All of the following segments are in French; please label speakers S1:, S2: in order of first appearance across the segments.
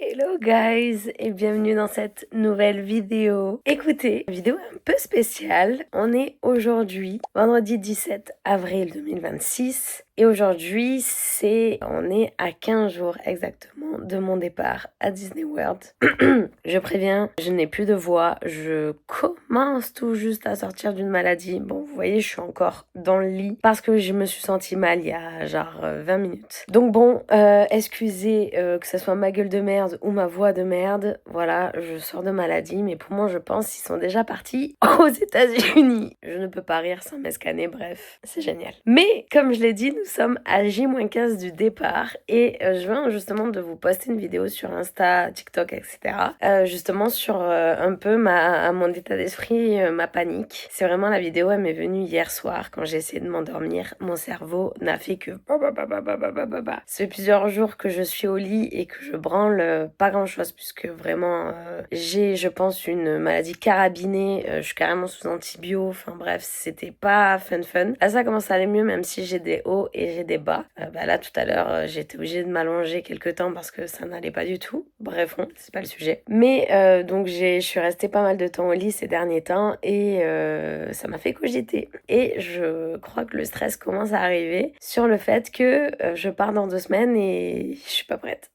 S1: Hello guys et bienvenue dans cette nouvelle vidéo. Écoutez, vidéo un peu spéciale. On est aujourd'hui vendredi 17 avril 2026 et aujourd'hui on est à 15 jours exactement de mon départ à Disney World. Je préviens, je n'ai plus de voix, je commence tout juste à sortir d'une maladie. Bon, vous voyez, je suis encore dans le lit parce que je me suis sentie mal il y a genre 20 minutes. Donc bon, excusez que ce soit ma gueule de merde ou ma voix de merde, voilà, je sors de maladie, mais pour moi, je pense qu'ils sont déjà partis aux États-Unis. Je ne peux pas rire sans m'escaner, bref, c'est génial. Mais comme je l'ai dit, nous sommes à J-15 du départ et je viens justement de vous poster une vidéo sur Insta, TikTok, etc. Justement sur un peu mon état d'esprit, ma panique. C'est vraiment la vidéo, elle m'est venue hier soir quand j'ai essayé de m'endormir. Mon cerveau n'a fait que... Ça fait plusieurs jours que je suis au lit et que je branle pas grand chose puisque vraiment j'ai, je pense, une maladie carabinée. Je suis carrément sous antibio. Enfin bref, c'était pas fun. Là, ça commence à aller mieux même si j'ai des hauts et j'ai des bas. Là, tout à l'heure, j'ai été obligée de m'allonger quelques temps parce que ça n'allait pas du tout. Bref, bon, c'est pas le sujet. Mais donc, je suis restée pas mal de temps au lit ces derniers temps et ça m'a fait cogiter. Et je crois que le stress commence à arriver sur le fait que je pars dans 2 semaines et je suis pas prête.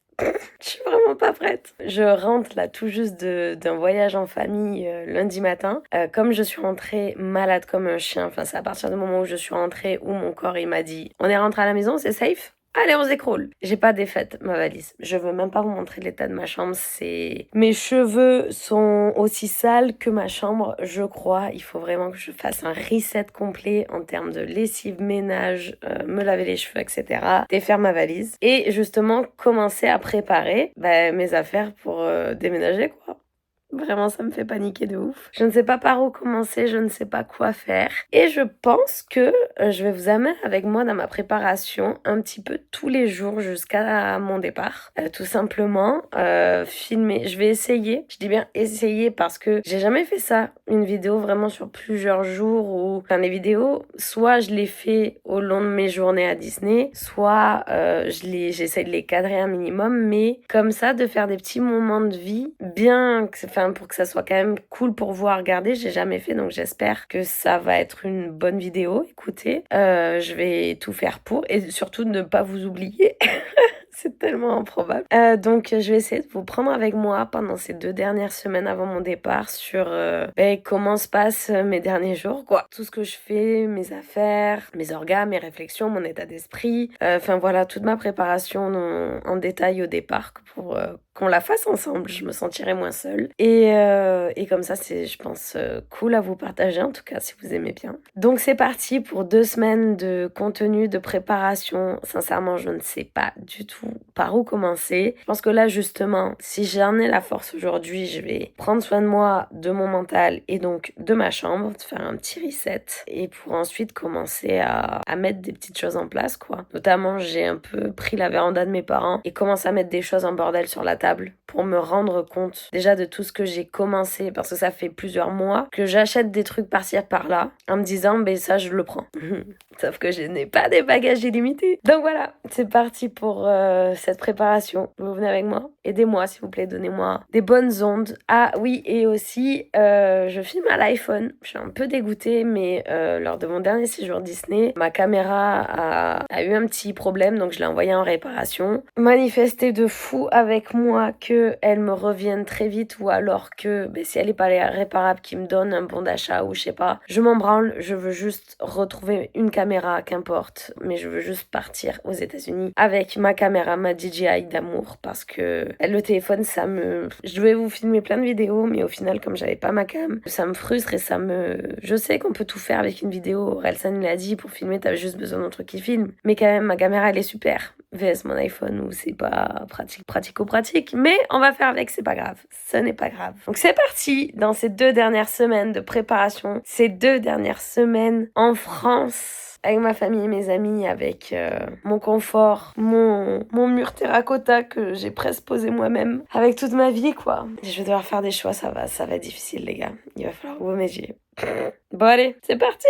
S1: Je suis vraiment pas prête. Je rentre là tout juste d'un voyage en famille lundi matin. Comme je suis rentrée malade comme un chien, enfin c'est à partir du moment où je suis rentrée où mon corps il m'a dit on est rentré à la maison, c'est safe. Allez, on s'écroule. J'ai pas défaite ma valise. Je veux même pas vous montrer l'état de ma chambre. Mes cheveux sont aussi sales que ma chambre, je crois. Il faut vraiment que je fasse un reset complet en termes de lessive, ménage, me laver les cheveux, etc. Défaire ma valise. Et justement, commencer à préparer mes affaires pour déménager, quoi. Vraiment, ça me fait paniquer de ouf. Je ne sais pas par où commencer, je ne sais pas quoi faire. Et je pense que je vais vous amener avec moi dans ma préparation un petit peu tous les jours jusqu'à mon départ. Tout simplement, filmer. Je vais essayer. Je dis bien essayer parce que j'ai jamais fait ça. Une vidéo vraiment sur plusieurs jours ou... Enfin, les vidéos, soit je les fais au long de mes journées à Disney, soit j'essaie de les cadrer un minimum. Mais comme ça, de faire des petits moments de vie bien... Enfin, pour que ça soit quand même cool pour vous à regarder, j'ai jamais fait, donc j'espère que ça va être une bonne vidéo. Écoutez, je vais tout faire pour et surtout ne pas vous oublier. C'est tellement improbable. Donc, je vais essayer de vous prendre avec moi pendant ces 2 dernières semaines avant mon départ sur comment se passent mes derniers jours, quoi. Tout ce que je fais, mes affaires, mes orgas, mes réflexions, mon état d'esprit. Enfin, voilà, toute ma préparation en détail au départ pour qu'on la fasse ensemble. Je me sentirai moins seule. Et comme ça, c'est, je pense, cool à vous partager, en tout cas, si vous aimez bien. Donc, c'est parti pour 2 semaines de contenu, de préparation. Sincèrement, je ne sais pas du tout par où commencer. Je pense que là, justement, si j'en ai la force aujourd'hui, je vais prendre soin de moi, de mon mental et donc de ma chambre, de faire un petit reset et pour ensuite commencer à mettre des petites choses en place, quoi. Notamment, j'ai un peu pris la véranda de mes parents et commencé à mettre des choses en bordel sur la table pour me rendre compte déjà de tout ce que j'ai commencé parce que ça fait plusieurs mois que j'achète des trucs par-ci par-là en me disant, ben ça, je le prends. Sauf que je n'ai pas des bagages illimités. Donc voilà, c'est parti pour cette préparation. Vous venez avec moi? Aidez-moi, s'il vous plaît, donnez-moi des bonnes ondes. Ah oui, et aussi, je filme à l'iPhone. Je suis un peu dégoûtée, mais lors de mon dernier séjour Disney, ma caméra a eu un petit problème, donc je l'ai envoyée en réparation. Manifester de fou avec moi qu'elle me revienne très vite ou alors que si elle n'est pas réparable, qu'il me donne un bon d'achat ou je sais pas. Je m'en branle, je veux juste retrouver une caméra, qu'importe, mais je veux juste partir aux États-Unis avec ma caméra, ma DJI d'amour parce que le téléphone, je devais vous filmer plein de vidéos, mais au final, comme j'avais pas ma cam, ça me frustre et je sais qu'on peut tout faire avec une vidéo. Relsan l'a dit, pour filmer, t'as juste besoin d'un truc qui filme. Mais quand même, ma caméra, elle est super. VS mon iPhone où c'est pas pratico-pratique, mais on va faire avec, c'est pas grave. Ce n'est pas grave. Donc c'est parti dans ces 2 dernières semaines de préparation, ces 2 dernières semaines en France, avec ma famille et mes amis, avec mon confort, mon mur terracotta que j'ai presque posé moi-même, avec toute ma vie, quoi. Je vais devoir faire des choix, ça va être difficile, les gars. Il va falloir que vous m'aidiez. Bon allez, c'est parti!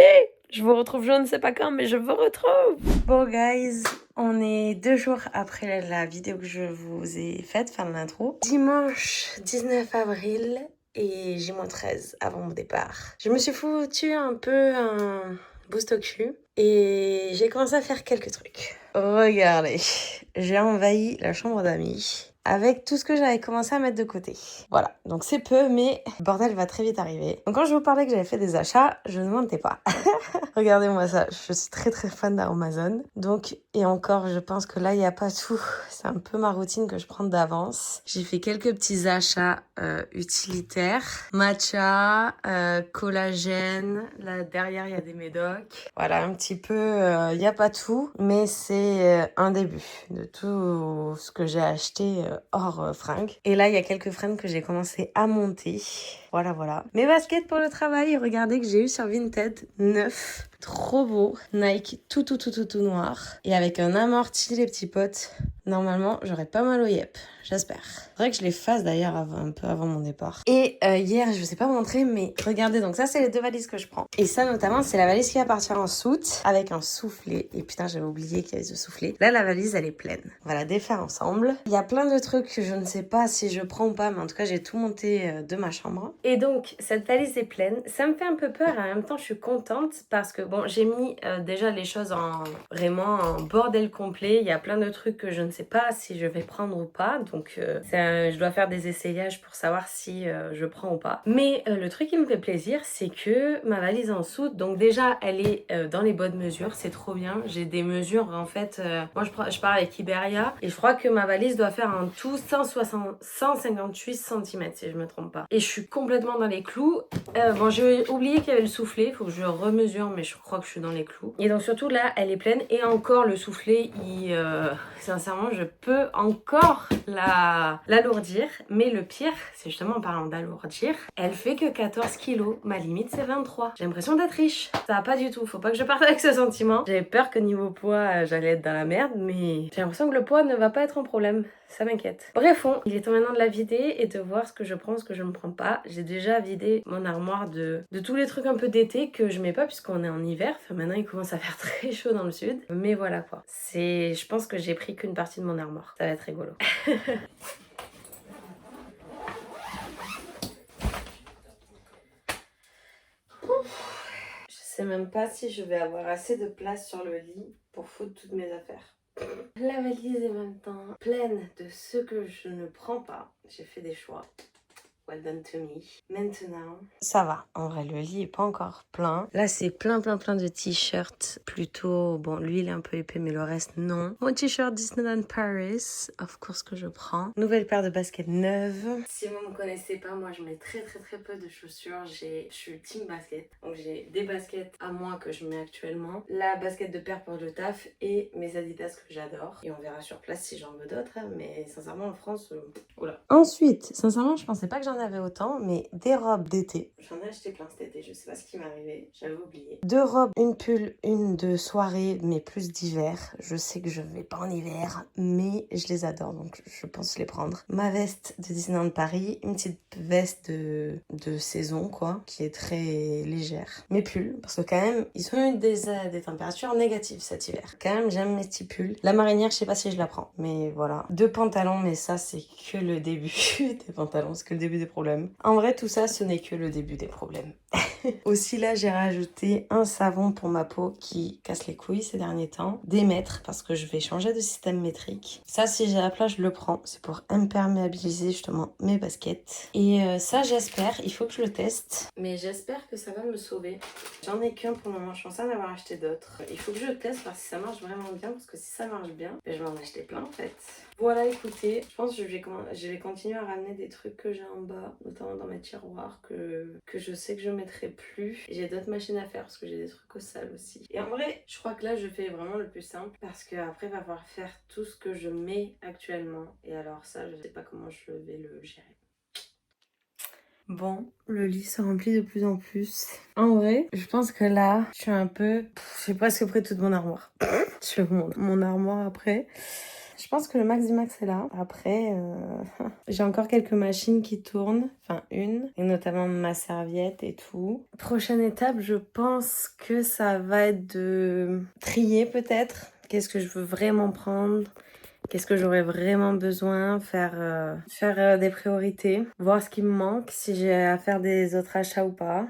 S1: Je vous retrouve je ne sais pas quand, mais je vous retrouve. Bon guys, on est 2 jours après la vidéo que je vous ai faite, fin de l'intro. Dimanche 19 avril et J-13 avant mon départ. Je me suis foutu un peu un boost au cul et j'ai commencé à faire quelques trucs. Regardez, j'ai envahi la chambre d'amis avec tout ce que j'avais commencé à mettre de côté. Voilà, donc c'est peu, mais le bordel va très vite arriver. Donc quand je vous parlais que j'avais fait des achats, je ne mentais pas. Regardez-moi ça, je suis très fan d'Amazon. Donc, et encore, je pense que là, il n'y a pas tout. C'est un peu ma routine que je prends d'avance. J'ai fait quelques petits achats utilitaires. Matcha, collagène, là derrière, il y a des médocs. Voilà, un petit peu, il n'y a pas tout, mais c'est un début de tout ce que j'ai acheté hors fringues. Et là, il y a quelques fringues que j'ai commencé à monter. Voilà. Mes baskets pour le travail, regardez que j'ai eu sur Vinted, 9. Trop beau. Nike tout noir. Et avec un amorti, les petits potes. Normalement, j'aurais pas mal au yep. J'espère. Faudrait que je les fasse d'ailleurs un peu avant mon départ. Et hier, je vous ai pas montré, mais regardez, donc ça, c'est les 2 valises que je prends. Et ça, notamment, c'est la valise qui va partir en soute avec un soufflet. Et putain, j'avais oublié qu'il y avait ce soufflet. Là, la valise, elle est pleine. On va la défaire ensemble. Il y a plein de trucs que je ne sais pas si je prends ou pas, mais en tout cas, j'ai tout monté de ma chambre. Et donc, cette valise est pleine. Ça me fait un peu peur et en même temps, je suis contente parce que, bon, j'ai mis déjà les choses vraiment en bordel complet. Il y a plein de trucs que je ne sais pas si je vais prendre ou pas. Donc, je dois faire des essayages pour savoir si je prends ou pas. Mais le truc qui me fait plaisir, c'est que ma valise en soute, donc déjà, elle est dans les bonnes mesures. C'est trop bien. J'ai des mesures, en fait. Moi, je pars avec Iberia et je crois que ma valise doit faire un tout 158 cm, si je me trompe pas. Et je suis complètement dans les clous. Bon, j'ai oublié qu'il y avait le soufflet. Il faut que je remesure, mais je crois que je suis dans les clous. Et donc, surtout, là, elle est pleine. Et encore, le soufflet, sincèrement, je peux encore l'alourdir. Mais le pire, c'est justement en parlant d'alourdir, elle fait que 14 kilos. Ma limite, c'est 23. J'ai l'impression d'être riche. Ça va pas du tout. Faut pas que je parte avec ce sentiment. J'avais peur que niveau poids, j'allais être dans la merde. Mais j'ai l'impression que le poids ne va pas être un problème. Ça m'inquiète. Bref, il est temps maintenant de la vider et de voir ce que je prends, ce que je ne prends pas. J'ai déjà vidé mon armoire de tous les trucs un peu d'été que je mets pas puisqu'on est en hiver. Enfin, maintenant, il commence à faire très chaud dans le sud. Mais voilà quoi. Je pense que j'ai pris qu'une partie de mon armoire. Ça va être rigolo. Je sais même pas si je vais avoir assez de place sur le lit pour foutre toutes mes affaires. La valise est maintenant pleine de ce que je ne prends pas. J'ai fait des choix. Well done to me. Maintenant, ça va. En vrai, le lit est pas encore plein. Là, c'est plein de t-shirts. Plutôt, bon, lui, il est un peu épais, mais le reste, non. Mon t-shirt Disneyland Paris, of course que je prends. Nouvelle paire de baskets neuves. Si vous me connaissez pas, moi, je mets très peu de chaussures. Je suis team basket. Donc, j'ai des baskets à moi que je mets actuellement. La basket de paire pour le taf et mes Adidas que j'adore. Et on verra sur place si j'en veux d'autres. Hein, mais sincèrement, en France, oula. Ensuite, sincèrement, je pensais pas que j'en avais autant, mais des robes d'été. J'en ai acheté plein cet été, je sais pas ce qui m'est arrivé, j'avais oublié. 2 robes, une pull, une de soirée, mais plus d'hiver. Je sais que je vais pas en hiver, mais je les adore, donc je pense les prendre. Ma veste de Disneyland Paris, une petite veste de saison, quoi, qui est très légère. Mes pulls, parce que quand même, ils ont eu des températures négatives cet hiver. Quand même, j'aime mes petits pulls. La marinière, je sais pas si je la prends, mais voilà. 2 pantalons, mais ça, c'est que le début des pantalons, c'est que le début des problèmes. En vrai, tout ça, ce n'est que le début des problèmes. Aussi là, j'ai rajouté un savon pour ma peau qui casse les couilles ces derniers temps. Démettre, parce que je vais changer de système métrique. Ça, si j'ai la place, je le prends. C'est pour imperméabiliser justement mes baskets. Et ça, j'espère, il faut que je le teste. Mais j'espère que ça va me sauver. J'en ai qu'un pour le moment, je pense en avoir acheté d'autres. Il faut que je le teste, parce que ça marche vraiment bien. Parce que si ça marche bien, je vais en acheter plein en fait. Voilà, écoutez, je pense que je vais continuer à ramener des trucs que j'ai en bas, notamment dans mes tiroirs, que je sais que je mettrai plus. Et j'ai d'autres machines à faire parce que j'ai des trucs au sale aussi. Et en vrai, je crois que là, je fais vraiment le plus simple parce qu'après, il va falloir faire tout ce que je mets actuellement. Et alors ça, je sais pas comment je vais le gérer. Bon, le lit se remplit de plus en plus. En vrai, je pense que là, je suis un peu... J'ai presque pris toute mon armoire. Je fais mon armoire après. Je pense que le max du max est là. Après, j'ai encore quelques machines qui tournent. Enfin, une. Et notamment ma serviette et tout. Prochaine étape, je pense que ça va être de trier peut-être. Qu'est-ce que je veux vraiment prendre? Qu'est-ce que j'aurais vraiment besoin? Faire des priorités. Voir ce qui me manque. Si j'ai à faire des autres achats ou pas.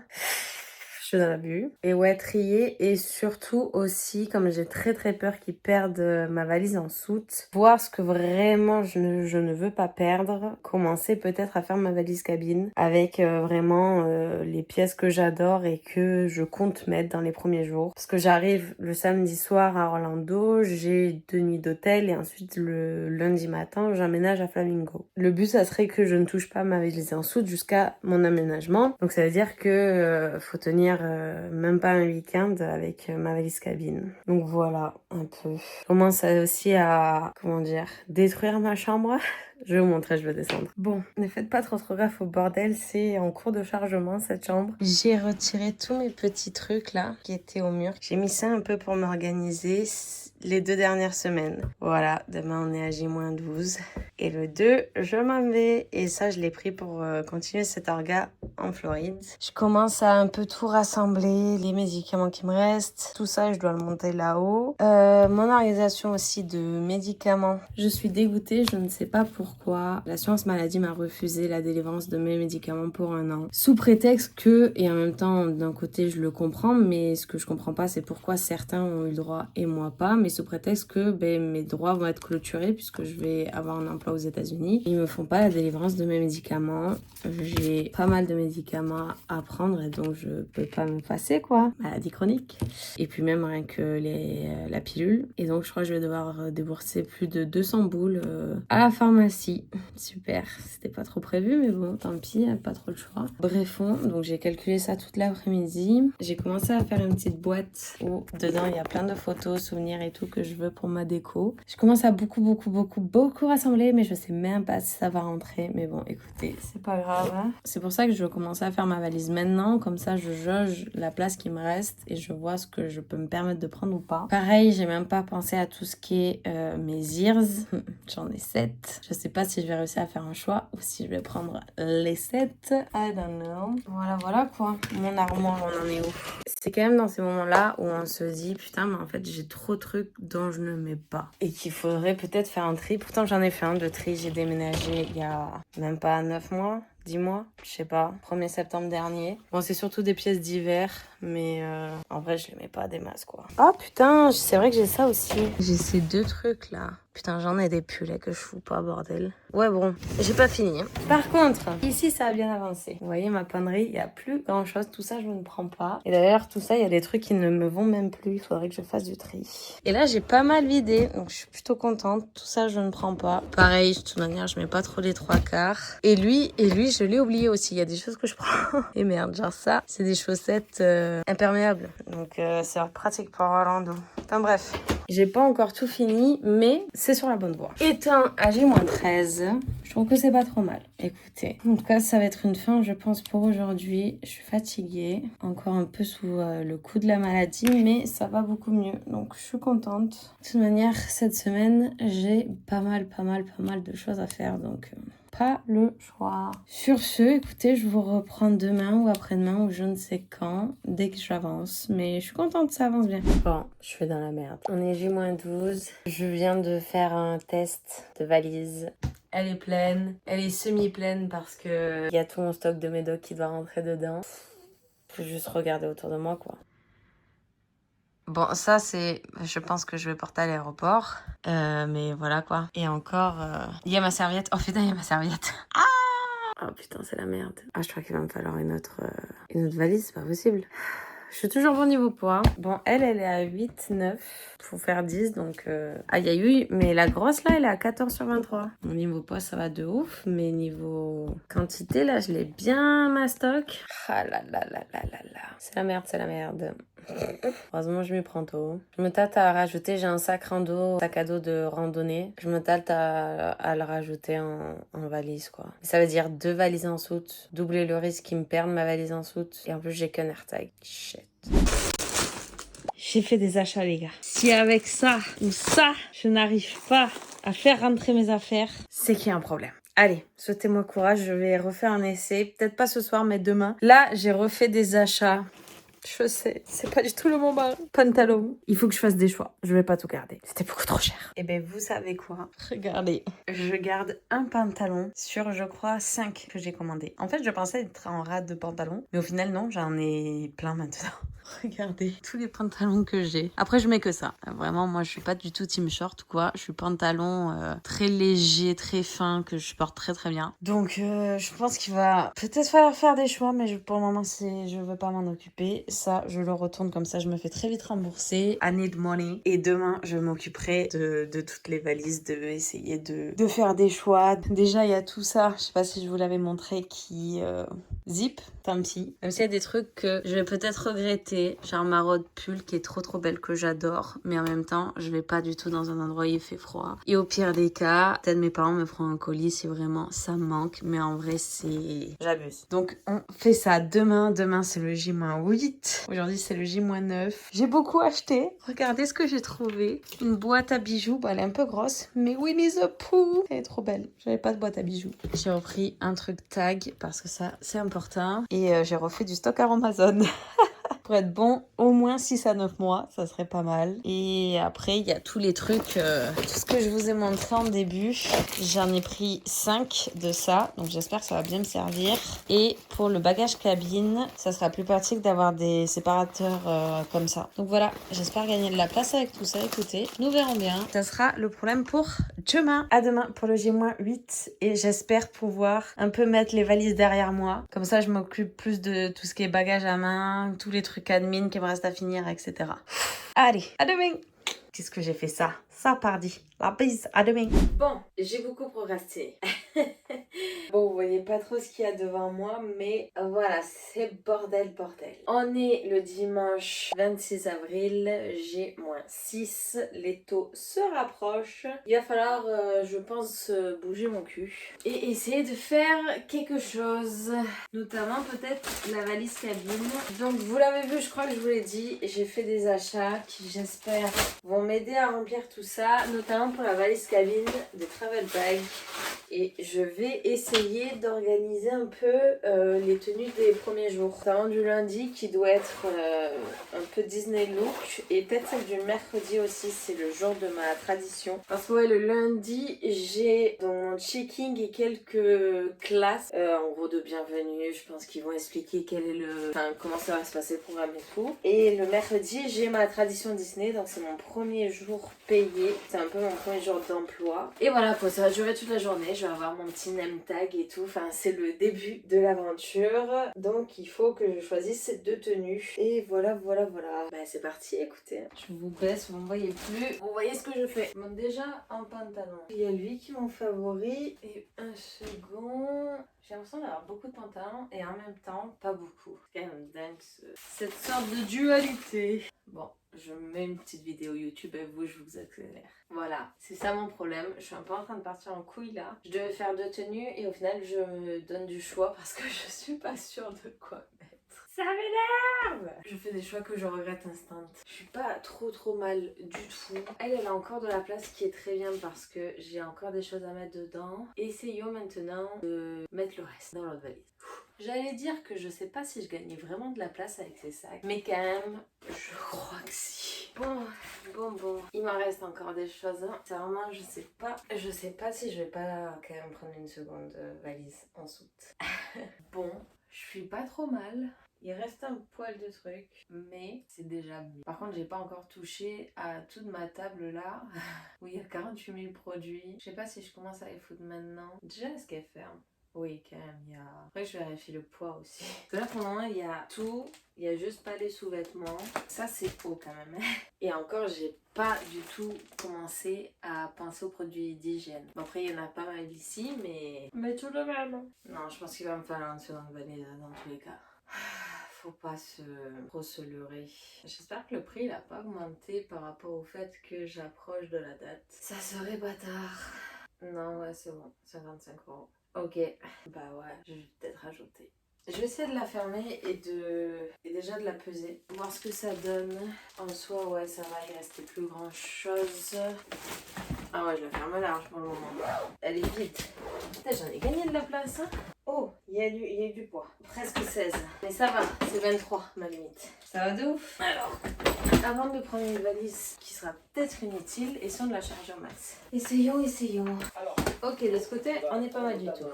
S1: Je suis dans l'abus. Et ouais, trier. Et surtout aussi, comme j'ai très très peur qu'ils perdent ma valise en soute, voir ce que vraiment je ne veux pas perdre. Commencer peut-être à faire ma valise cabine avec vraiment les pièces que j'adore et que je compte mettre dans les premiers jours. Parce que j'arrive le samedi soir à Orlando, j'ai 2 nuits d'hôtel et ensuite le lundi matin, j'emménage à Flamingo. Le but, ça serait que je ne touche pas ma valise en soute jusqu'à mon aménagement. Donc ça veut dire que faut tenir même pas un week-end avec ma valise cabine. Donc voilà, un peu. Je commence aussi à, détruire ma chambre. Je vais vous montrer, je vais descendre. Bon, ne faites pas trop gaffe au bordel, c'est en cours de chargement cette chambre. J'ai retiré tous mes petits trucs là qui étaient au mur. J'ai mis ça un peu pour m'organiser les 2 dernières semaines. Voilà, demain on est à J-12. Et le 2, je m'en vais. Et ça, je l'ai pris pour continuer cet orga en Floride. Je commence à un peu tout rassembler, les médicaments qui me restent. Tout ça, je dois le monter là-haut. Mon organisation aussi de médicaments. Je suis dégoûtée, je ne sais pas pourquoi. L'assurance maladie m'a refusé la délivrance de mes médicaments pour 1 an. Sous prétexte que, et en même temps, d'un côté, je le comprends, mais ce que je comprends pas, c'est pourquoi certains ont eu le droit et moi pas. Mais sous prétexte que mes droits vont être clôturés puisque je vais avoir un emploi aux États-Unis. Ils me font pas la délivrance de mes médicaments. J'ai pas mal de médicaments à prendre et donc je peux pas me passer quoi. Maladie chronique. Et puis même rien que la pilule. Et donc je crois que je vais devoir débourser plus de 200 boules à la pharmacie. Super. C'était pas trop prévu mais bon tant pis, pas trop le choix. Brefons, donc j'ai calculé ça toute l'après-midi. J'ai commencé à faire une petite boîte où dedans il y a plein de photos, souvenirs et tout que je veux pour ma déco. Je commence à beaucoup rassembler mais je sais même pas si ça va rentrer. Mais bon écoutez, c'est pas grave. C'est pour ça que je veux commencer à faire ma valise maintenant. Comme ça je jauge la place qui me reste et je vois ce que je peux me permettre de prendre ou pas. Pareil, j'ai même pas pensé à tout ce qui est mes ears. J'en ai 7. Je sais pas si je vais réussir à faire un choix ou si je vais prendre les 7. I don't know. Voilà quoi. Mon armoire, on en est où? C'est quand même dans ces moments-là où on se dit putain mais en fait j'ai trop de trucs dont je ne mets pas. Et qu'il faudrait peut-être faire un tri. Pourtant j'en ai fait un de tri. J'ai déménagé il y a même pas 9 mois. 10 mois, je sais pas, 1er septembre dernier. Bon, c'est surtout des pièces d'hiver, mais en vrai, je les mets pas des masses, quoi. Oh putain, c'est vrai que j'ai ça aussi. J'ai ces 2 trucs, là. Putain, j'en ai des pulls que je fous pas, bordel. Ouais, bon, j'ai pas fini. Par contre, ici, ça a bien avancé. Vous voyez, ma pannerie, il y a plus grand-chose. Tout ça, je ne prends pas. Et d'ailleurs, tout ça, il y a des trucs qui ne me vont même plus. Il faudrait que je fasse du tri. Et là, j'ai pas mal vidé, donc je suis plutôt contente. Tout ça, je ne prends pas. Pareil, de toute manière, je mets pas trop les 3/4. Et lui, je l'ai oublié aussi. Il y a des choses que je prends. Et merde, genre ça, c'est des chaussettes imperméables. Donc, c'est pratique pour Orlando. Enfin bref, j'ai pas encore tout fini, mais c'est sur la bonne voie. Étant à J-13, je trouve que c'est pas trop mal. Écoutez, en tout cas, ça va être une fin, je pense, pour aujourd'hui. Je suis fatiguée, encore un peu sous le coup de la maladie, mais ça va beaucoup mieux. Donc, je suis contente. De toute manière, cette semaine, j'ai pas mal de choses à faire, donc... pas le choix. Sur ce, écoutez, je vous reprends demain ou après-demain ou je ne sais quand, dès que j'avance. Mais je suis contente, ça avance bien. Bon, je suis dans la merde. On est J-12. Je viens de faire un test de valise. Elle est pleine. Elle est semi-pleine parce que il y a tout mon stock de médocs qui doit rentrer dedans. Faut juste regarder autour de moi, quoi. Bon, ça, c'est... Je pense que je vais porter à l'aéroport. Mais voilà, quoi. Et encore... Il y a ma serviette. Oh, putain, il y a ma serviette. Ah! Oh, putain, c'est la merde. Ah, je crois qu'il va me falloir une autre valise. C'est pas possible. Je suis toujours bon niveau poids. Bon, elle est à 8, 9. Faut faire 10, donc... Aïe, aïe, oui. Mais la grosse, là, elle est à 14 sur 23. Mon niveau poids, ça va de ouf. Mais niveau quantité, là, je l'ai bien mastoc. Ah là là là là là là. C'est la merde, c'est la merde. Heureusement, je m'y prends tôt. Je me tâte à rajouter, j'ai un sac à dos de randonnée. Je me tâte à le rajouter en valise, quoi. Ça veut dire 2 valises en soute, doubler le risque qu'ils me perdent ma valise en soute. Et en plus, j'ai qu'un AirTag. Shit.
S2: j'ai fait des achats, les gars. Si avec ça ou ça, je n'arrive pas à faire rentrer mes affaires, c'est qu'il y a un problème. Allez, souhaitez-moi courage, je vais refaire un essai. Peut-être pas ce soir, mais demain. Là, j'ai refait des achats. Je sais, c'est pas du tout le moment. Pantalon. Il faut que je fasse des choix. Je vais pas tout garder. C'était beaucoup trop cher. Et ben, vous savez quoi? Regardez. Je garde un pantalon sur, je crois, 5 que j'ai commandé. En fait, je pensais être en rate de pantalon. Mais au final, non, j'en ai plein maintenant. Regardez tous les pantalons que j'ai. Après, je mets que ça. Vraiment, moi, je suis pas du tout team short ou quoi. Je suis pantalon très léger, très fin, que je porte très très bien. Donc, je pense qu'il va peut-être falloir faire des choix, mais pour le moment, je veux pas m'en occuper. Ça, je le retourne comme ça, je me fais très vite rembourser. I need money. Et demain, je m'occuperai de toutes les valises, de essayer de faire des choix. Déjà, il y a tout ça, je sais pas si je vous l'avais montré, qui zip, tant pis. Même s'il y a des trucs que je vais peut-être regretter, genre ma robe pull qui est trop trop belle, que j'adore, mais en même temps, je vais pas du tout dans un endroit où il fait froid. Et au pire des cas, peut-être mes parents me feront un colis si vraiment ça me manque, mais en vrai, j'abuse. Donc, on fait ça demain. Demain, c'est le J-8. Aujourd'hui, c'est le J-9. J'ai beaucoup acheté. Regardez ce que j'ai trouvé. Une boîte à bijoux. Bon, elle est un peu grosse, mais Winnie the Pooh, elle est trop belle. J'avais pas de boîte à bijoux. J'ai repris un truc tag parce que ça, c'est important. Et j'ai refait du stock à Amazon. Pour être bon, au moins 6 à 9 mois, ça serait pas mal. Et après, il y a tous les trucs, tout ce que je vous ai montré en début. J'en ai pris 5 de ça, donc j'espère que ça va bien me servir. Et pour le bagage cabine, ça sera plus pratique d'avoir des séparateurs comme ça. Donc voilà, j'espère gagner de la place avec tout ça. Écoutez, nous verrons bien. Ça sera le problème pour demain. À demain pour le J-8. Et j'espère pouvoir un peu mettre les valises derrière moi. Comme ça, je m'occupe plus de tout ce qui est bagage à main, tous les trucs admin qui me restent à finir, etc. Allez, à demain. Qu'est-ce que j'ai fait ça? Ça, pardi. La bise, à demain. Bon, j'ai beaucoup procrastiné. Bon, vous voyez pas trop ce qu'il y a devant moi, mais voilà, c'est bordel. On est le dimanche 26 avril, J-6, les taux se rapprochent. Il va falloir, je pense, bouger mon cul et essayer de faire quelque chose, notamment peut-être la valise cabine. Donc vous l'avez vu, je crois que je vous l'ai dit, j'ai fait des achats qui, j'espère, vont m'aider à remplir tout ça, notamment pour la valise cabine des travel bags. Et je vais essayer d'organiser un peu les tenues des premiers jours. Notamment du lundi qui doit être un peu Disney look. Et peut-être celle du mercredi aussi, c'est le jour de ma tradition. Parce que ouais, le lundi, j'ai dans mon checking et quelques classes. En gros de bienvenue, je pense qu'ils vont expliquer comment ça va se passer le programme et tout. Et le mercredi, j'ai ma tradition Disney. Donc c'est mon premier jour payé. C'est un peu mon premier jour d'emploi. Et voilà quoi, ça va durer toute la journée. Je vais avoir mon petit name tag et tout. Enfin, c'est le début de l'aventure. Donc, il faut que je choisisse ces deux tenues. Et voilà. Bah, c'est parti, écoutez. Je vous baisse, vous ne me voyez plus. Vous voyez ce que je fais. Bon, déjà, un pantalon. Il y a lui qui est mon favori. Et un second. J'ai l'impression d'avoir beaucoup de pantalons et en même temps, pas beaucoup. C'est quand même dingue cette sorte de dualité. Bon, je mets une petite vidéo YouTube et vous, je vous accélère. Voilà, c'est ça mon problème. Je suis un peu en train de partir en couille là. Je devais faire deux tenues et au final, je me donne du choix parce que je suis pas sûre de quoi mettre. Ça m'énerve! Je fais des choix que je regrette instant. Je suis pas trop mal du tout. Elle a encore de la place qui est très bien parce que j'ai encore des choses à mettre dedans. Essayons maintenant de mettre le reste dans l'autre valise. J'allais dire que je sais pas si je gagnais vraiment de la place avec ces sacs, mais quand même, je crois que si. Bon. Il m'en reste encore des choses. Hein. C'est vraiment, je sais pas si je vais pas quand même prendre une seconde valise en soute. Bon, je suis pas trop mal. Il reste un poil de trucs, mais c'est déjà mieux. Par contre, j'ai pas encore touché à toute ma table là, où il y a 48 000 produits. Je sais pas si je commence à les foutre maintenant. Déjà, est-ce qu'elle ferme? Oui, quand même, il y a... Après, je vérifie le poids aussi. Parce que là, pour le moment, il y a tout. Il y a juste pas les sous-vêtements. Ça, c'est haut quand même. Et encore, j'ai pas du tout commencé à penser aux produits d'hygiène. Bon, après, il y en a pas mal ici, mais tout de même. Non, je pense qu'il va me falloir une seconde vanille dans tous les cas. Faut pas trop se leurrer. J'espère que le prix n'a pas augmenté par rapport au fait que j'approche de la date. Ça serait bâtard. Non, ouais, c'est bon. 55 €. Ok. Bah ouais, je vais peut-être rajouter. Je vais essayer de la fermer et déjà de la peser. Voir ce que ça donne. En soi, ouais, ça va, il restait plus grand chose. Ah ouais, je la ferme large pour le moment. Elle est vide. Putain, j'en ai gagné de la place, hein. Oh, il y a eu du poids. Presque 16. Mais ça va, c'est 23 ma limite. Ça va de ouf. Alors, avant de prendre une valise qui sera peut-être inutile, essayons de la charger au max. Essayons. Ok, de ce côté, on n'est pas mal du tout.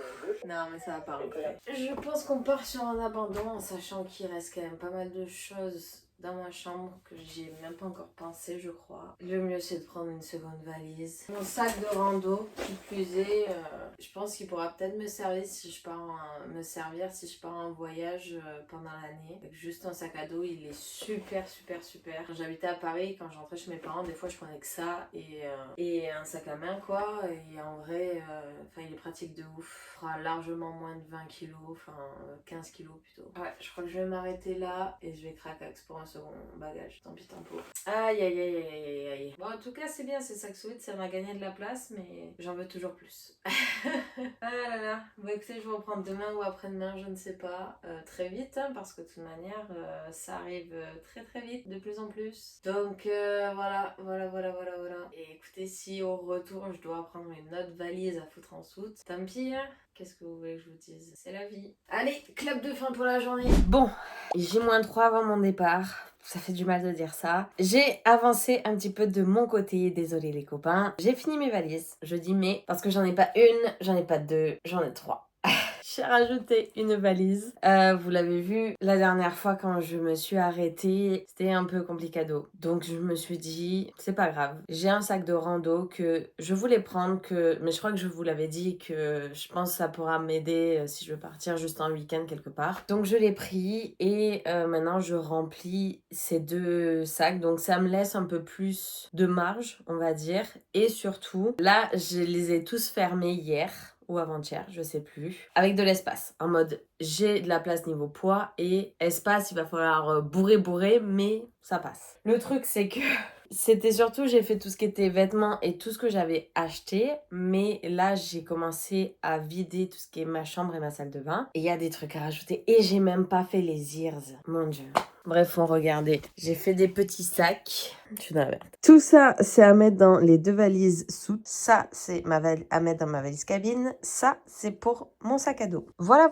S2: Non, mais ça va pas rentrer. Je pense qu'on part sur un abandon en sachant qu'il reste quand même pas mal de choses dans ma chambre que j'y ai même pas encore pensé, je crois. Le mieux, c'est de prendre une seconde valise. Mon sac de rando, qui plus est, je pense qu'il pourra peut-être me servir si je pars en voyage pendant l'année. Avec juste un sac à dos, il est super. Quand j'habitais à Paris, quand j'entrais chez mes parents, des fois je prenais que ça et un sac à main, quoi. Et en vrai, il est pratique de ouf. Il fera largement moins de 20 kilos, 15 kilos plutôt. Ouais, je crois que je vais m'arrêter là et je vais craquer pour un second bagage. Tant pis, tant pis. Aïe. Bon, en tout cas, c'est bien, c'est ça que souhaite, ça m'a gagné de la place, mais j'en veux toujours plus. Ah là là. Bon, écoutez, je vais reprendre demain ou après-demain, je ne sais pas. Très vite, hein, parce que de toute manière, ça arrive très vite, de plus en plus. Donc, voilà. Et écoutez, si au retour, je dois prendre une autre valise à foutre en soute, tant pis, hein. Qu'est-ce que vous voulez que je vous dise? C'est la vie. Allez, clap de fin pour la journée. Bon, J-3 avant mon départ. Ça fait du mal de dire ça. J'ai avancé un petit peu de mon côté. Désolé les copains. J'ai fini mes valises. Je dis mais parce que j'en ai pas une, j'en ai pas deux, j'en ai 3. J'ai rajouté une valise. Vous l'avez vu la dernière fois quand je me suis arrêtée, c'était un peu complicado. Donc je me suis dit, c'est pas grave. J'ai un sac de rando que je voulais prendre, mais je crois que je vous l'avais dit que je pense que ça pourra m'aider si je veux partir juste un week-end quelque part. Donc je l'ai pris et maintenant je remplis ces 2 sacs. Donc ça me laisse un peu plus de marge, on va dire. Et surtout, là, je les ai tous fermés hier ou avant-hier, je sais plus, avec de l'espace, en mode j'ai de la place niveau poids et espace, il va falloir bourrer, mais ça passe. Le truc, c'est que c'était surtout, j'ai fait tout ce qui était vêtements et tout ce que j'avais acheté, mais là, j'ai commencé à vider tout ce qui est ma chambre et ma salle de bain, et il y a des trucs à rajouter, et j'ai même pas fait les ears, mon dieu. Bref, on regardait. J'ai fait des petits sacs. Je suis dans la merde. Tout ça, c'est à mettre dans les 2 valises soutes. Ça, c'est à mettre dans ma valise cabine. Ça, c'est pour mon sac à dos. Voilà.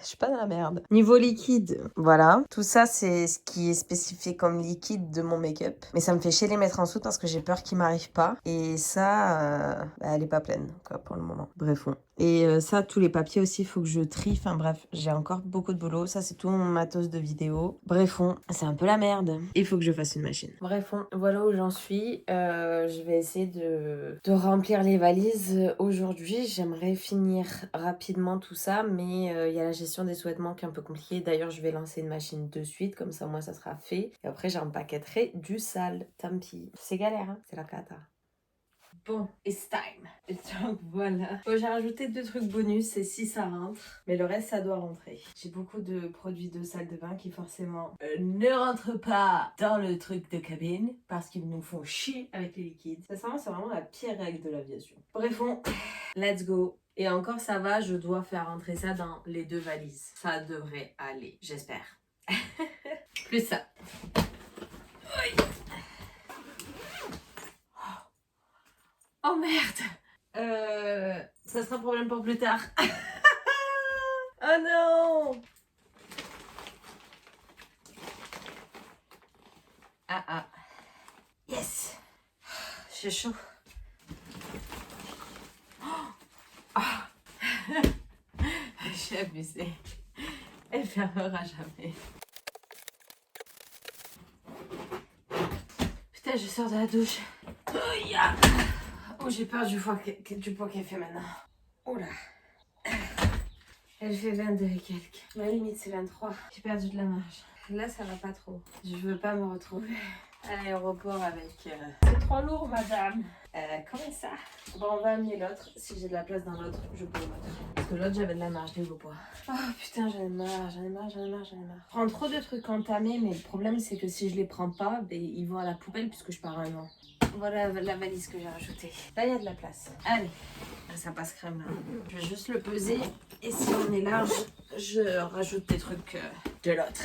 S2: Je suis pas dans la merde. Niveau liquide, voilà. Tout ça, c'est ce qui est spécifié comme liquide de mon make-up. Mais ça me fait chier les mettre en soute parce que j'ai peur qu'il m'arrive pas. Et ça, elle est pas pleine, quoi, pour le moment. Bref, et ça, tous les papiers aussi, il faut que je trie. Enfin bref, j'ai encore beaucoup de boulot. Ça, c'est tout mon matos de vidéo. Bref, c'est un peu la merde. Il faut que je fasse une machine. Bref, voilà où j'en suis. Je vais essayer de remplir les valises aujourd'hui. J'aimerais finir rapidement tout ça, mais il y a la gestion des sous-vêtements qui est un peu compliquée. D'ailleurs, je vais lancer une machine de suite, comme ça, moi, ça sera fait. Et après, j'empaquetterai du sale. Tant pis. C'est galère, hein. C'est la cata. Bon, it's time. Et donc voilà. Bon, j'ai rajouté 2 trucs bonus et si ça rentre, mais le reste ça doit rentrer. J'ai beaucoup de produits de salle de bain qui forcément ne rentrent pas dans le truc de cabine parce qu'ils nous font chier avec les liquides. Ça c'est vraiment la pire règle de l'aviation. Bref, let's go. Et encore ça va, je dois faire rentrer ça dans les 2 valises. Ça devrait aller, j'espère. Plus ça. Oh merde! Ça sera un problème pour plus tard. Oh non! Ah. Yes! J'ai chaud. Ah. J'ai abusé. Elle fermera jamais. Putain, je sors de la douche. Oh, yeah. Oh, j'ai peur du poids qu'elle fait maintenant. Oh là. Elle fait 22 et quelques. Ma limite, c'est 23. J'ai perdu de la marge. Là, ça va pas trop. Je veux pas me retrouver à l'aéroport avec... C'est trop lourd, madame. Comment ça? Bon, on va amener l'autre. Si j'ai de la place dans l'autre, je peux l'autre. Parce que l'autre, j'avais de la marge, niveau poids. Oh putain, j'en ai marre. Je prends trop de trucs entamés, mais le problème, c'est que si je les prends pas, ils vont à la poubelle puisque je pars un an. Voilà la valise que j'ai rajoutée. Là, il y a de la place. Allez, Ça passe crème là. Je vais juste le peser. Et si on est large, je rajoute des trucs de l'autre.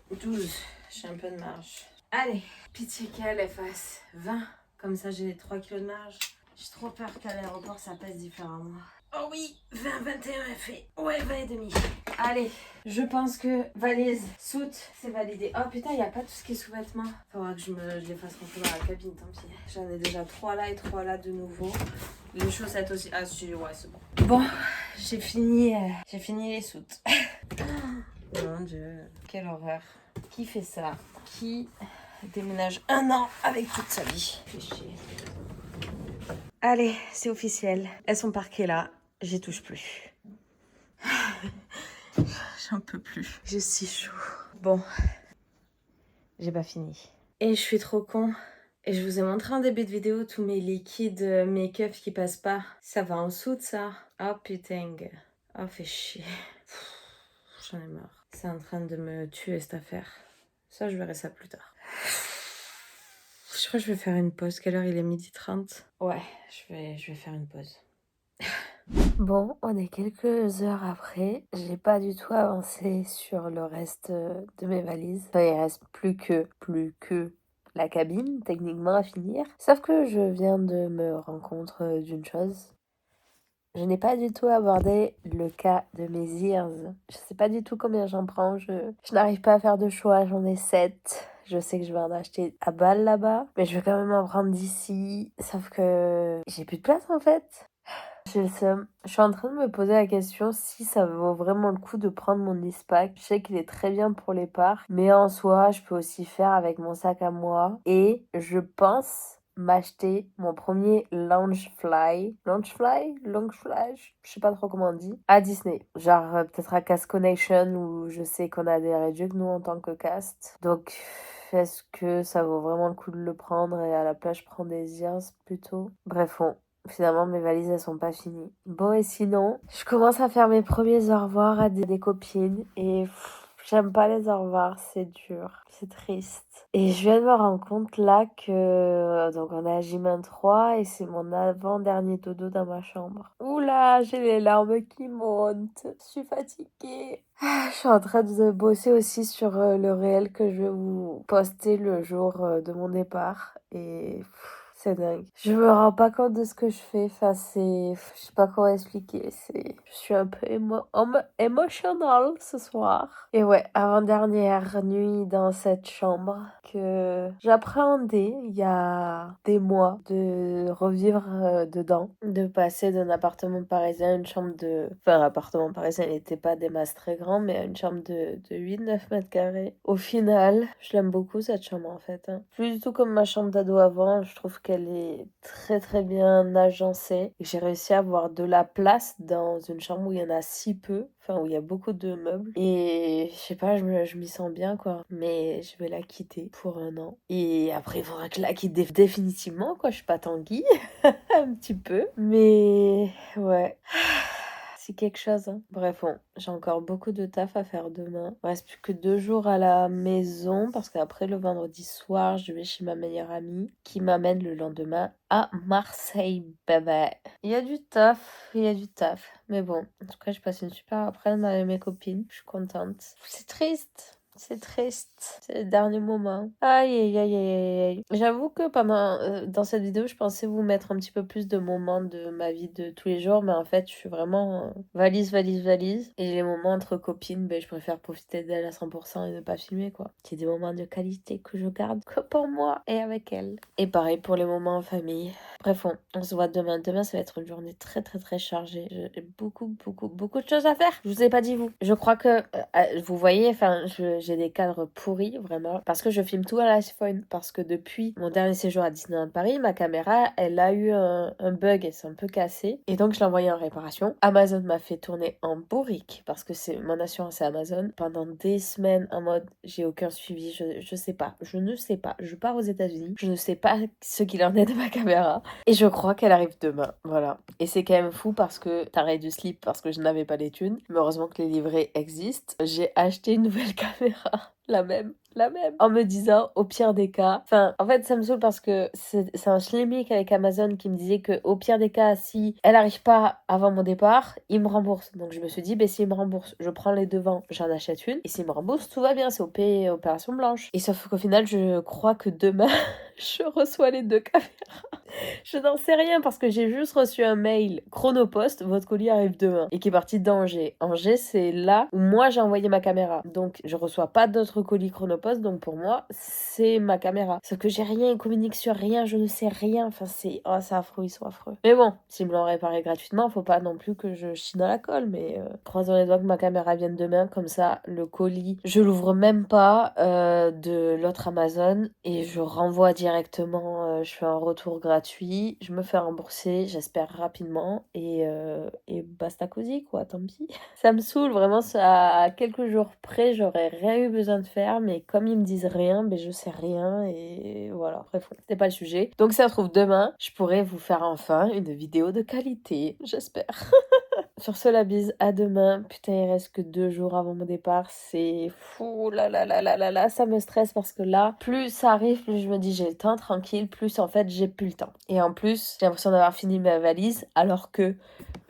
S2: 12. J'ai un peu de marge. Allez, pitié qu'elle fasse 20. Comme ça, j'ai 3 kilos de marge. J'ai trop peur qu'à l'aéroport, ça pèse différemment. Oh oui, 20, 21 est fait. Ouais, 20 et demi. Allez, je pense que valise, soute, c'est validé. Oh putain, il n'y a pas tout ce qui est sous-vêtements. Faudra que je les fasse rentrer dans la cabine, tant pis. J'en ai déjà 3 là et 3 là de nouveau. Les chaussettes aussi. Ah si, ouais, c'est bon. Bon, j'ai fini les soutes. Mon Dieu, quelle horreur. Qui fait ça? Qui déménage 1 an avec toute sa vie? Fait chier. Allez, c'est officiel. Elles sont parquées là. J'y touche plus. J'en peux plus. J'ai si chaud. Bon, j'ai pas fini. Et je suis trop con. Et je vous ai montré en début de vidéo tous mes liquides make-up qui passent pas. Ça va en dessous de ça. Oh putain. Oh, fait chier. J'en ai marre. C'est en train de me tuer cette affaire. Ça, je verrai ça plus tard. Je crois que je vais faire une pause. Quelle heure il est 12h30? Ouais, je vais faire une pause.
S1: Bon, on est quelques heures après. J'ai pas du tout avancé sur le reste de mes valises. Enfin, il reste plus que la cabine, techniquement, à finir. Sauf que je viens de me rendre compte d'une chose. Je n'ai pas du tout abordé le cas de mes ears. Je sais pas du tout combien j'en prends. Je n'arrive pas à faire de choix. J'en ai 7. Je sais que je vais en acheter à balle là-bas. Mais je vais quand même en prendre d'ici. Sauf que j'ai plus de place en fait. J'ai le seum. Je suis en train de me poser la question si ça vaut vraiment le coup de prendre mon Eastpak. Je sais qu'il est très bien pour les parcs, mais en soi, je peux aussi faire avec mon sac à moi. Et je pense m'acheter mon premier Loungefly, je sais pas trop comment on dit, à Disney. Genre peut-être à Casco Nation où je sais qu'on a des réducts nous en tant que cast. Donc est-ce que ça vaut vraiment le coup de le prendre et à la place je prends des ears plutôt? Bref, finalement, mes valises, elles sont pas finies. Bon, et sinon, je commence à faire mes premiers au revoir à des copines. Et j'aime pas les au revoir, c'est dur, c'est triste. Et je viens de me rendre compte là que... Donc, on est à J-3 et c'est mon avant-dernier dodo dans ma chambre. Oula, j'ai les larmes qui montent. Je suis fatiguée. Je suis en train de bosser aussi sur le réel que je vais vous poster le jour de mon départ. Et... c'est dingue. Je me rends pas compte de ce que je fais. Enfin, c'est... Je sais pas comment expliquer. Je suis un peu émotionnelle ce soir. Et ouais, avant-dernière nuit dans cette chambre que j'appréhendais il y a des mois de revivre dedans. De passer d'un appartement parisien à une chambre de... Enfin, l'appartement parisien, il n'était pas des masses très grand, mais à une chambre de 8-9 mètres carrés. Au final, je l'aime beaucoup cette chambre en fait. Plus du tout comme ma chambre d'ado avant. Je trouve qu'elle est très très bien agencée. Et j'ai réussi à avoir de la place dans une chambre où il y en a si peu. Enfin, où il y a beaucoup de meubles. Et je sais pas, je m'y sens bien quoi. Mais je vais la quitter pour 1 an. Et après, il faudra que je la quitte définitivement quoi. Je suis pas Tanguy. Un petit peu. Mais ouais. C'est quelque chose. Bref, j'ai encore beaucoup de taf à faire demain. Il reste plus que 2 jours à la maison parce qu'après le vendredi soir, je vais chez ma meilleure amie qui m'amène le lendemain à Marseille, bébé. Il y a du taf, Mais bon, en tout cas, je passe une super après-midi avec mes copines. Je suis contente. C'est triste. C'est triste. C'est le dernier moment. Aïe, aïe, aïe, aïe, aïe. J'avoue que dans cette vidéo, je pensais vous mettre un petit peu plus de moments de ma vie de tous les jours, mais en fait, je suis vraiment valise. Et les moments entre copines, je préfère profiter d'elles à 100% et ne pas filmer, quoi. C'est des moments de qualité que je garde que pour moi et avec elles. Et pareil pour les moments en famille. Bref, on se voit demain. Demain, ça va être une journée très, très, très chargée. J'ai beaucoup de choses à faire. Je vous ai pas dit, vous. Je crois que, vous voyez, enfin, j'ai des cadres pourris, vraiment. Parce que je filme tout à l'iPhone. Parce que depuis mon dernier séjour à Disneyland Paris, ma caméra, elle a eu un bug. Elle s'est un peu cassée. Et donc, je l'ai envoyée en réparation. Amazon m'a fait tourner en bourrique. Parce que mon assurance, c'est Amazon. Pendant des semaines, en mode, j'ai aucun suivi. Je sais pas. Je ne sais pas. Je pars aux États-Unis. Je ne sais pas ce qu'il en est de ma caméra. Et je crois qu'elle arrive demain. Voilà. Et c'est quand même fou parce que t'arrêtes du slip parce que je n'avais pas les thunes. Mais heureusement que les livrets existent. J'ai acheté une nouvelle caméra. La même. En me disant, au pire des cas... Enfin, en fait, ça me saoule parce que c'est un schlémique avec Amazon qui me disait que au pire des cas, si elle arrive pas avant mon départ, il me rembourse. Donc je me suis dit, ben s'il me rembourse, je prends les devants, j'en achète une. Et s'il me rembourse, tout va bien, c'est OP, opération blanche. Et sauf qu'au final, je crois que demain, je reçois les 2 caméras. Je n'en sais rien parce que j'ai juste reçu un mail Chronopost, votre colis arrive demain, et qui est parti d'Angers. Angers, c'est là où moi j'ai envoyé ma caméra. Donc je reçois pas d'autres colis Chronopost, donc pour moi, c'est ma caméra. Sauf que j'ai rien, ils communiquent sur rien, je ne sais rien. Enfin, c'est affreux, ils sont affreux. Mais bon, s'ils me l'ont réparé gratuitement, faut pas non plus que je chie dans la colle, mais croisons les doigts que ma caméra vienne demain, comme ça, le colis, je l'ouvre même pas de l'autre Amazon et je renvoie directement, je fais un retour gratuit, je me fais rembourser, j'espère rapidement, et basta cosy quoi, tant pis. Ça me saoule vraiment, ça, à quelques jours près, j'aurais rien eu besoin de faire, mais comme ils me disent rien, ben je sais rien, et voilà, bref, c'était pas le sujet. Donc ça se trouve demain, je pourrai vous faire enfin une vidéo de qualité, j'espère. Sur ce, la bise, à demain. Putain, il reste que 2 jours avant mon départ. C'est fou, là, ça me stresse parce que là, plus ça arrive, plus je me dis j'ai le temps tranquille, plus en fait j'ai plus le temps. Et en plus, j'ai l'impression d'avoir fini ma valise alors que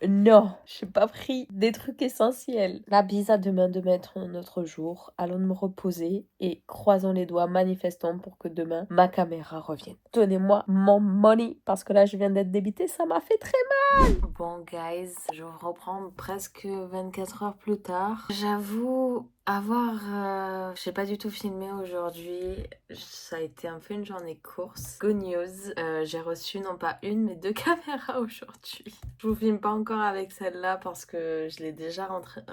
S1: non, j'ai pas pris des trucs essentiels. La bise à demain, demain est un autre jour. Allons me reposer et croisons les doigts, manifestons pour que demain ma caméra revienne. Donnez-moi mon money parce que là je viens d'être débitée, ça m'a fait très mal. Bon guys, je reprends presque 24 heures plus tard. J'avoue avoir... j'ai pas du tout filmé aujourd'hui. Ça a été un peu une journée course. Good news, j'ai reçu non pas une mais 2 caméras aujourd'hui. Je vous filme pas encore avec celle-là parce que je l'ai déjà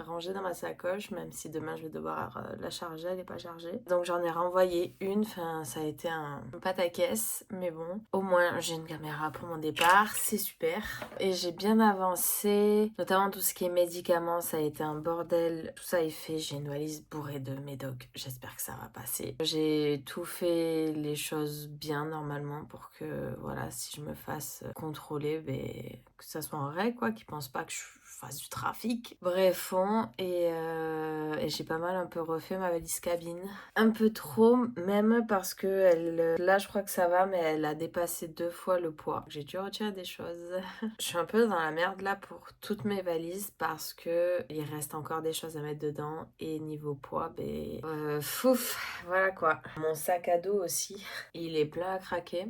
S1: rangée dans ma sacoche, même si demain je vais devoir la charger, elle est pas chargée. Donc j'en ai renvoyé une, enfin ça a été un pataquès, mais bon. Au moins j'ai une caméra pour mon départ, c'est super. Et j'ai bien avancé, notamment tout ce qui est médicaments, ça a été un bordel. Tout ça est fait, j'ai une valise bourrée de médocs, j'espère que ça va passer. J'ai tout fait les choses bien normalement pour que, voilà, si je me fasse contrôler, ben, que ça soit en règle, quoi, qu'ils pensent pas que je fasse du trafic. Bref, et j'ai pas mal un peu refait ma valise cabine. Un peu trop, même parce que là je crois que ça va, mais elle a dépassé 2 fois le poids. J'ai dû retirer des choses. Je suis un peu dans la merde là pour toutes mes valises parce que il reste encore des choses à mettre dedans et niveau poids, fouf, voilà quoi. Mon sac à dos aussi, il est plein à craquer.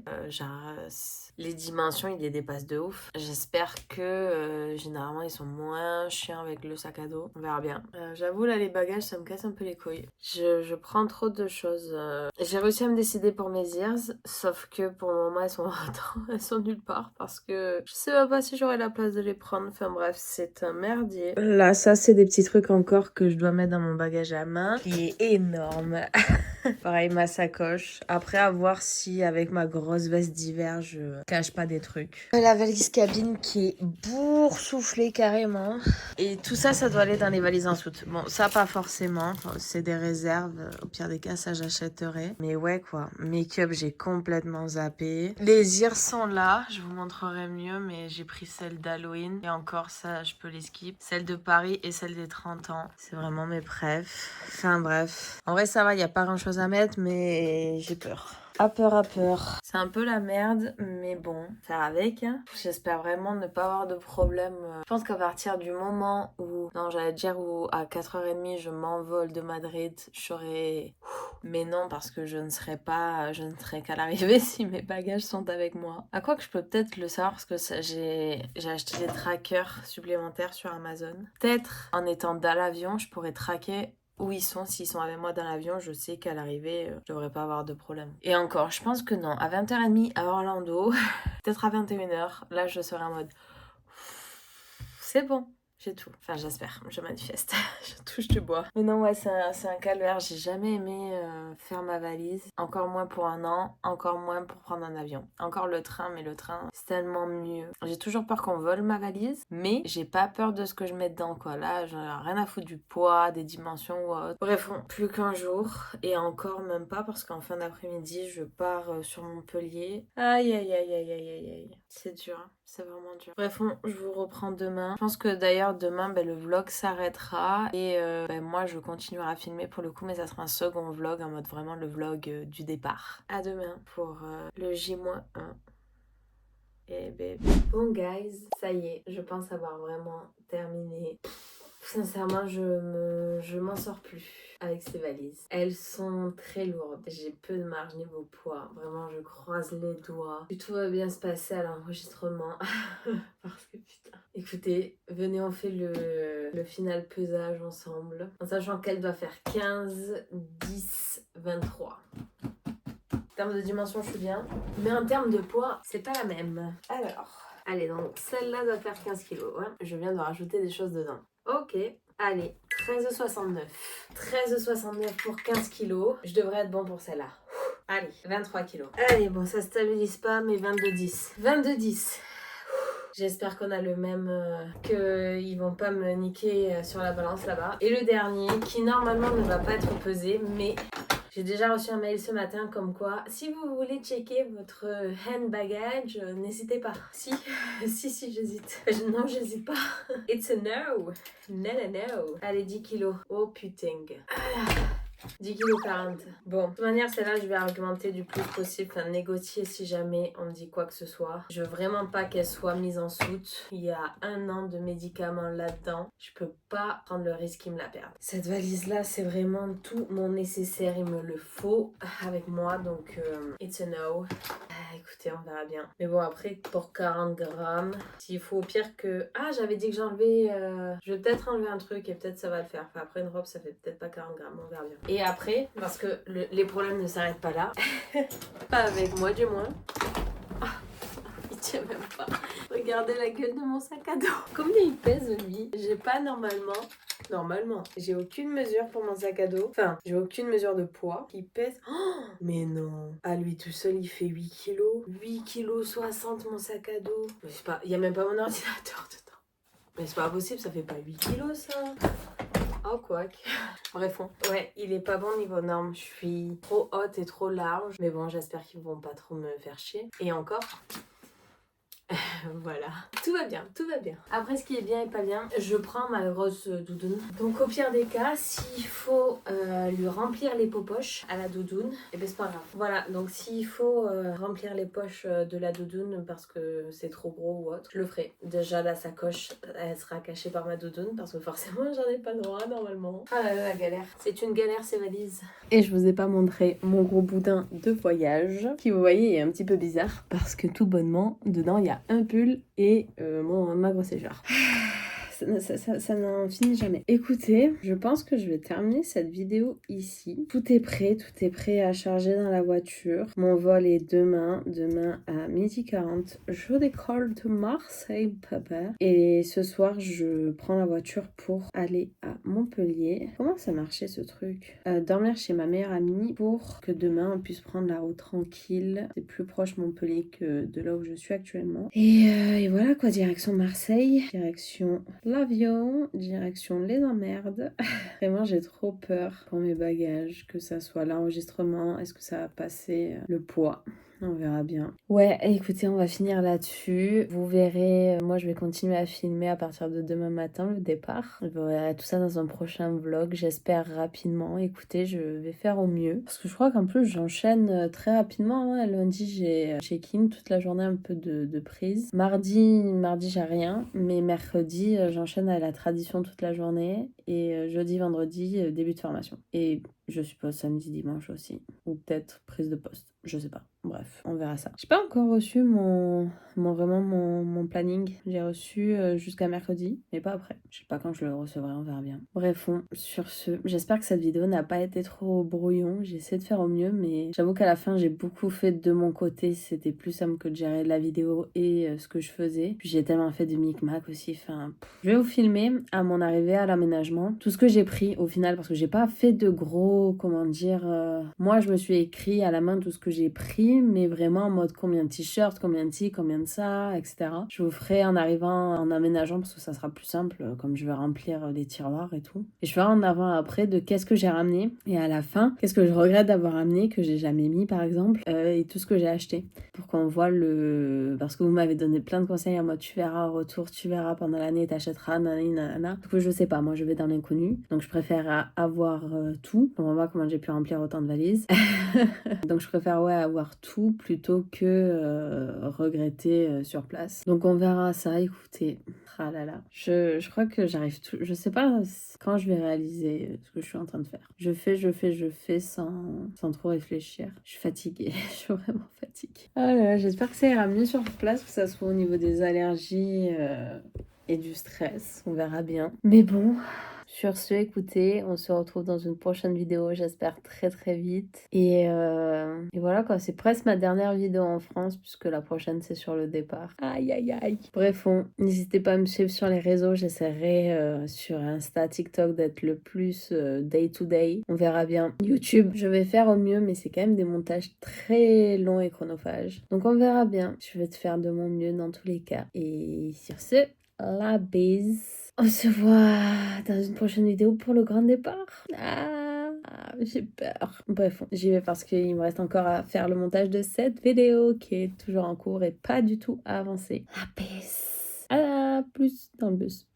S1: Les dimensions, il les dépasse de ouf. J'espère que généralement ils sont moins chiants avec le sac à dos. On verra bien. J'avoue là les bagages ça me casse un peu les couilles. Je prends trop de choses. J'ai réussi à me décider pour mes ears, sauf que pour le moment elles sont nulle part parce que je sais même pas si j'aurai la place de les prendre. Enfin bref, c'est un merdier. Là, ça c'est des petits trucs encore que je dois mettre dans mon bagage à main, qui est énorme. Pareil, ma sacoche. Après, à voir si avec ma grosse veste d'hiver, je cache pas des trucs. La valise cabine qui est boursouflée carrément. Et tout ça, ça doit aller dans les valises en soute. Bon, ça pas forcément. C'est des réserves. Au pire des cas, ça j'achèterai. Mais ouais, quoi. Make-up, j'ai complètement zappé. Les ears sont là. Je vous montrerai mieux, mais j'ai pris celle d'Halloween. Et encore, ça, je peux les skip. Celle de Paris et celle des 30 ans. C'est vraiment mes préfs. Enfin bref. En vrai, ça va, il n'y a pas grand-chose à mettre, mais j'ai peur. À peur. C'est un peu la merde, mais bon, faire avec. Hein. J'espère vraiment ne pas avoir de problème. Je pense qu'à partir du moment où, non, j'allais dire où à 4h30, je m'envole de Madrid, j'aurai... Mais non, parce que je ne serai qu'à l'arrivée si mes bagages sont avec moi. À quoi que je peux peut-être le savoir parce que j'ai acheté des trackers supplémentaires sur Amazon. Peut-être en étant dans l'avion, je pourrais traquer où ils sont. S'ils sont avec moi dans l'avion, je sais qu'à l'arrivée, je devrais pas avoir de problème. Et encore, je pense que non. À 20h30 à Orlando, peut-être à 21h, là je serai en mode c'est bon. J'ai tout. Enfin, j'espère. Je manifeste. Je touche du bois. Mais non, ouais, c'est un calvaire. J'ai jamais aimé faire ma valise. Encore moins pour un an. Encore moins pour prendre un avion. Encore le train, mais le train, c'est tellement mieux. J'ai toujours peur qu'on vole ma valise. Mais j'ai pas peur de ce que je mets dedans, quoi. Là, j'en ai rien à foutre du poids, des dimensions ou autre. Bref, plus qu'un jour. Et encore même pas parce qu'en fin d'après-midi, je pars sur Montpellier. Aïe. C'est dur.
S2: C'est vraiment dur. Bref, je vous reprends demain. Je pense que d'ailleurs demain, le vlog s'arrêtera et moi je continuerai à filmer pour le coup, mais ça sera un second vlog en mode vraiment le vlog du départ. À demain pour le J-1. Et bon guys, ça y est, je pense avoir vraiment terminé. Sincèrement, je m'en sors plus avec ces valises. Elles sont très lourdes. J'ai peu de marge niveau poids. Vraiment, je croise les doigts. Tout va bien se passer à l'enregistrement. Parce que putain. Écoutez, venez, on fait le final pesage ensemble. En sachant qu'elle doit faire 15, 10, 23. En termes de dimension, je suis bien. Mais en termes de poids, c'est pas la même. Alors, allez, donc celle-là doit faire 15 kilos. Ouais. Je viens de rajouter des choses dedans. Ok, allez, 13,69. 13,69 pour 15 kilos. Je devrais être bon pour celle-là. Allez, 23 kilos. Allez, bon, ça stabilise pas, mais 22,10. 22,10. J'espère qu'on a le même, qu'ils vont pas me niquer sur la balance là-bas. Et le dernier, qui normalement ne va pas être pesé, mais j'ai déjà reçu un mail ce matin comme quoi, si vous voulez checker votre hand baggage, n'hésitez pas. Si, j'hésite. Non, j'hésite pas. It's a no. No, no, no. Allez, 10 kilos. Oh putain. 10 kg 40. Bon, de toute manière, celle-là, je vais argumenter du plus possible, enfin négocier si jamais on me dit quoi que ce soit. Je veux vraiment pas qu'elle soit mise en soute. Il y a 1 an de médicaments là-dedans. Je peux pas prendre le risque qu'ils me la perdent. Cette valise-là, c'est vraiment tout mon nécessaire. Il me le faut avec moi, donc it's a no. Écoutez, on verra bien. Mais bon, après, pour 40 grammes, s'il faut au pire que... Ah, j'avais dit que j'enlevais... Je vais peut-être enlever un truc et peut-être ça va le faire. Enfin, après une robe, ça fait peut-être pas 40 grammes, on verra bien. Et après, parce que les problèmes ne s'arrêtent pas là, pas avec moi du moins. Ah, il tient même pas. Regardez la gueule de mon sac à dos. Combien il pèse, lui? J'ai pas Normalement, j'ai aucune mesure pour mon sac à dos. Enfin, j'ai aucune mesure de poids. Il pèse... Oh, mais non. À lui tout seul, il fait 8 kilos. 8 kilos 60 mon sac à dos. Mais c'est pas... Il y a même pas mon ordinateur dedans. Mais c'est pas possible, ça fait pas 8 kilos, ça. Oh, quoique. Bref, ouais, il est pas bon niveau norme. Je suis trop haute et trop large. Mais bon, j'espère qu'ils vont pas trop me faire chier. Et encore... Voilà, tout va bien, tout va bien. Après, ce qui est bien et pas bien, je prends ma grosse doudoune. Donc au pire des cas, s'il faut lui remplir les poches à la doudoune, et ben c'est pas grave. Voilà, donc s'il faut remplir les poches de la doudoune parce que c'est trop gros ou autre, je le ferai. Déjà la sacoche, elle sera cachée par ma doudoune parce que forcément j'en ai pas le droit normalement. Ah là là, la galère. C'est une galère ces valises. Et je vous ai pas montré mon gros boudin de voyage, qui vous voyez est un petit peu bizarre parce que tout bonnement, dedans il y a un pull et ma grosse écharpe. Ça n'en finit jamais. Écoutez, je pense que je vais terminer cette vidéo ici. Tout est prêt à charger dans la voiture. Mon vol est demain à 12h40. Je décolle de Marseille, papa. Et ce soir, je prends la voiture pour aller à Montpellier. Comment ça marchait ce truc? Dormir chez ma meilleure amie pour que demain on puisse prendre la route tranquille. C'est plus proche Montpellier que de là où je suis actuellement. Et voilà quoi, direction Marseille, direction l'avion, direction les emmerdes. Vraiment, j'ai trop peur pour mes bagages, que ça soit l'enregistrement, est-ce que ça va passer le poids. On verra bien. Ouais, écoutez, on va finir là-dessus. Vous verrez, moi je vais continuer à filmer à partir de demain matin, le départ. Vous verrez tout ça dans un prochain vlog, j'espère rapidement. Écoutez, je vais faire au mieux. Parce que je crois qu'en plus, j'enchaîne très rapidement. Hein. Lundi, j'ai check-in toute la journée, un peu de prise. Mardi, j'ai rien. Mais mercredi, j'enchaîne à la tradition toute la journée. Et jeudi, vendredi, début de formation. Et je suppose samedi, dimanche aussi. Ou peut-être prise de poste. Je sais pas. Bref, on verra ça. J'ai pas encore reçu mon planning. J'ai reçu jusqu'à mercredi, mais pas après. Je sais pas quand je le recevrai, on verra bien. Bref, sur ce, j'espère que cette vidéo n'a pas été trop brouillon. J'ai essayé de faire au mieux, mais j'avoue qu'à la fin, j'ai beaucoup fait de mon côté. C'était plus simple que de gérer la vidéo et ce que je faisais. Puis j'ai tellement fait de micmac aussi. Enfin, je vais vous filmer à mon arrivée à l'aménagement. Tout ce que j'ai pris au final, parce que j'ai pas fait de gros, comment dire... moi, je me suis écrit à la main tout ce que
S3: que j'ai pris, mais vraiment en mode combien de t-shirts, combien de ci, combien de ça, etc. Je vous ferai en arrivant, en aménageant, parce que ça sera plus simple, comme je vais remplir les tiroirs et tout. Et je ferai en avant après de qu'est-ce que j'ai ramené, et à la fin, qu'est-ce que je regrette d'avoir amené, que j'ai jamais mis par exemple, et tout ce que j'ai acheté. Pour qu'on voit parce que vous m'avez donné plein de conseils en mode tu verras au retour, tu verras pendant l'année, t'achèteras, nanani, nanana. Du coup, je sais pas, moi je vais dans l'inconnu, donc je préfère avoir tout. On va voir comment j'ai pu remplir autant de valises. Donc je préfère avoir tout plutôt que regretter sur place. Donc on verra ça, écoutez. Ah là là. Je crois que j'arrive tout. Je sais pas quand je vais réaliser ce que je suis en train de faire. Je fais sans trop réfléchir. Je suis fatiguée. Je suis vraiment fatiguée. Ah là là, j'espère que ça ira mieux sur place, que ça soit au niveau des allergies et du stress. On verra bien. Mais bon. Sur ce, écoutez, on se retrouve dans une prochaine vidéo, j'espère très très vite. Et voilà quoi, c'est presque ma dernière vidéo en France puisque la prochaine c'est sur le départ. Aïe aïe aïe. Bref, n'hésitez pas à me suivre sur les réseaux, j'essaierai sur Insta, TikTok d'être le plus day to day. On verra bien. YouTube, je vais faire au mieux mais c'est quand même des montages très longs et chronophages. Donc on verra bien. Je vais te faire de mon mieux dans tous les cas. Et sur ce, la bise. On se voit dans une prochaine vidéo pour le grand départ. J'ai peur. Bref, j'y vais parce qu'il me reste encore à faire le montage de cette vidéo qui est toujours en cours et pas du tout avancée. La peace. À plus dans le bus.